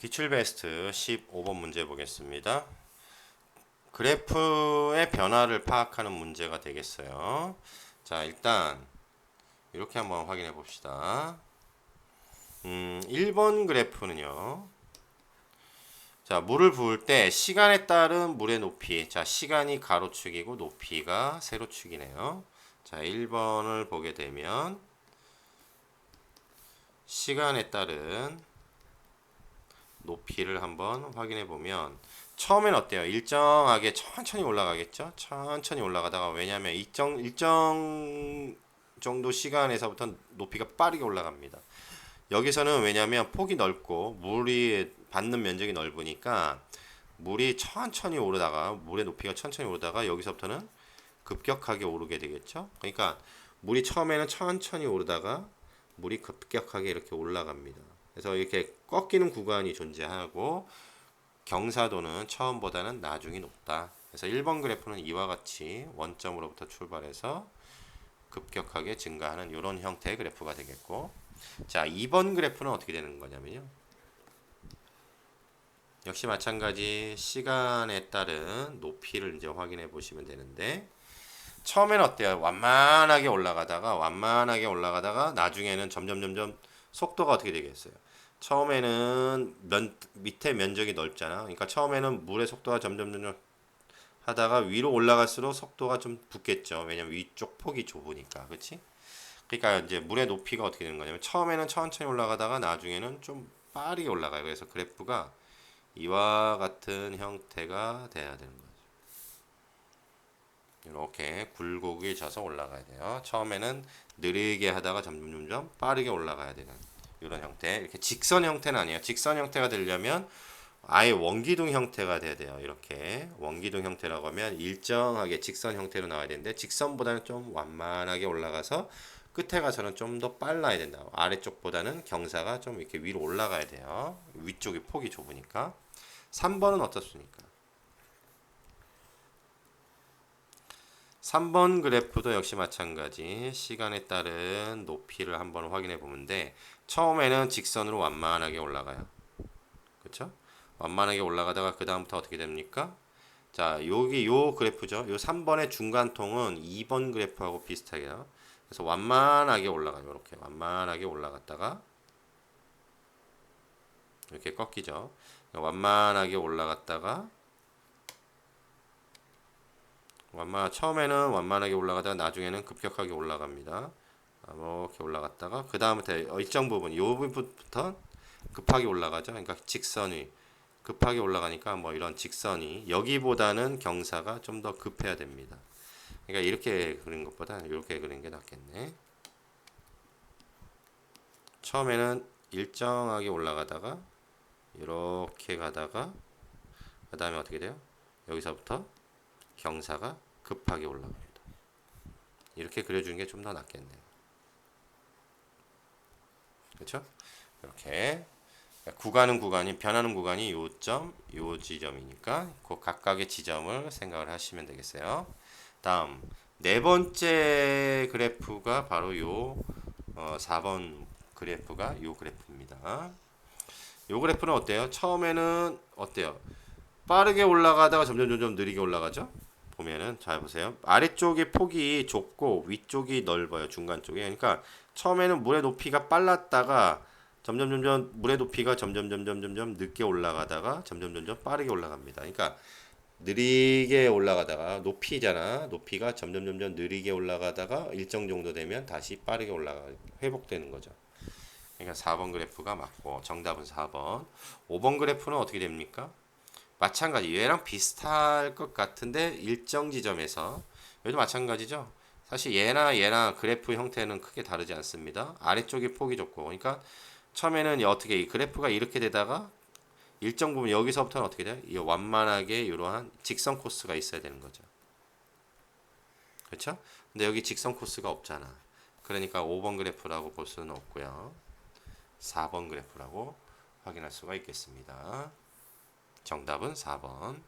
기출 베스트 15번 문제 보겠습니다. 그래프의 변화를 파악하는 문제가 되겠어요. 자, 일단 이렇게 한번 확인해 봅시다. 1번 그래프는요. 자, 물을 부을 때 시간에 따른 물의 높이. 자, 시간이 가로축이고 높이가 세로축이네요. 자, 1번을 보게 되면 시간에 따른 높이를 한번 확인해 보면 처음엔 어때요? 일정하게 천천히 올라가겠죠? 천천히 올라가다가 왜냐하면 일정 정도 시간에서부터 높이가 빠르게 올라갑니다. 여기서는 왜냐하면 폭이 넓고 물이 받는 면적이 넓으니까 물이 천천히 오르다가 물의 높이가 천천히 오르다가 여기서부터는 급격하게 오르게 되겠죠? 그러니까 물이 처음에는 천천히 오르다가 물이 급격하게 이렇게 올라갑니다. 그래서 이렇게 꺾이는 구간이 존재하고 경사도는 처음보다는 나중이 높다. 그래서 1번 그래프는 이와 같이 원점으로부터 출발해서 급격하게 증가하는 이런 형태의 그래프가 되겠고, 자, 2번 그래프는 어떻게 되는 거냐면요. 역시 마찬가지 시간에 따른 높이를 이제 확인해 보시면 되는데, 처음에는 어때요? 완만하게 올라가다가 나중에는 점점 속도가 어떻게 되겠어요? 처음에는 밑에 면적이 넓잖아. 그러니까 처음에는 물의 속도가 점점 하다가 위로 올라갈수록 속도가 좀 붙겠죠. 왜냐면 위쪽 폭이 좁으니까. 그렇지? 그러니까 이제 물의 높이가 어떻게 되는 거냐면 처음에는 천천히 올라가다가 나중에는 좀 빠르게 올라가요. 그래서 그래프가 이와 같은 형태가 돼야 되는 거예요. 이렇게 굴곡이 져서 올라가야 돼요. 처음에는 느리게 하다가 점점 빠르게 올라가야 되는 이런 형태. 이렇게 직선 형태는 아니에요. 직선 형태가 되려면 아예 원기둥 형태가 돼야 돼요. 이렇게 원기둥 형태라고 하면 일정하게 직선 형태로 나와야 되는데 직선보다는 좀 완만하게 올라가서 끝에 가서는 좀 더 빨라야 된다. 아래쪽보다는 경사가 좀 이렇게 위로 올라가야 돼요. 위쪽이 폭이 좁으니까. 3번은 어떻습니까? 3번 그래프도 역시 마찬가지 시간에 따른 높이를 한번 확인해 보는데 처음에는 직선으로 완만하게 올라가요. 그렇죠? 완만하게 올라가다가 그 다음부터 어떻게 됩니까? 자, 여기 요 그래프죠. 요 3번의 중간통은 2번 그래프하고 비슷하게요. 그래서 완만하게 올라가요. 이렇게 완만하게 올라갔다가 이렇게 꺾이죠. 완만하게 올라갔다가 처음에는 완만하게 올라가다가 나중에는 급격하게 올라갑니다. 이렇게 올라갔다가 그 다음부터 일정 부분, 이 부분부터 급하게 올라가죠. 그러니까 직선이 급하게 올라가니까 뭐 이런 직선이 여기보다는 경사가 좀 더 급해야 됩니다. 그러니까 이렇게 그린 것보다 이렇게 그린 게 낫겠네. 처음에는 일정하게 올라가다가 이렇게 가다가 그 다음에 어떻게 돼요? 여기서부터 경사가 급하게 올라갑니다. 이렇게 그려주는 게 좀 더 낫겠네요. 그렇죠? 이렇게 변하는 구간이 요점, 요 지점이니까 그 각각의 지점을 생각을 하시면 되겠어요. 다음 네 번째 그래프가 바로 요 4번 그래프가 요 그래프입니다. 요 그래프는 어때요? 처음에는 어때요? 빠르게 올라가다가 점점 느리게 올라가죠? 보면은 잘 보세요. 아래쪽의 폭이 좁고 위쪽이 넓어요. 중간 쪽에. 그러니까 처음에는 물의 높이가 빨랐다가 점점 물의 높이가 점점 늦게 올라가다가 점점 빠르게 올라갑니다. 그러니까 느리게 올라가다가 높이잖아. 높이가 점점 느리게 올라가다가 일정 정도 되면 다시 빠르게 올라가 회복되는 거죠. 그러니까 4번 그래프가 맞고 정답은 4번. 5번 그래프는 어떻게 됩니까? 마찬가지 얘랑 비슷할 것 같은데 일정 지점에서 여기도 마찬가지죠. 사실 얘나 그래프 형태는 크게 다르지 않습니다. 아래쪽이 폭이 좁고 그러니까 처음에는 어떻게 이 그래프가 이렇게 되다가 일정 부분 여기서부터는 어떻게 돼요? 이 완만하게 이러한 직선 코스가 있어야 되는 거죠. 그렇죠? 근데 여기 직선 코스가 없잖아. 그러니까 5번 그래프라고 볼 수는 없고요. 4번 그래프라고 확인할 수가 있겠습니다. 정답은 4번.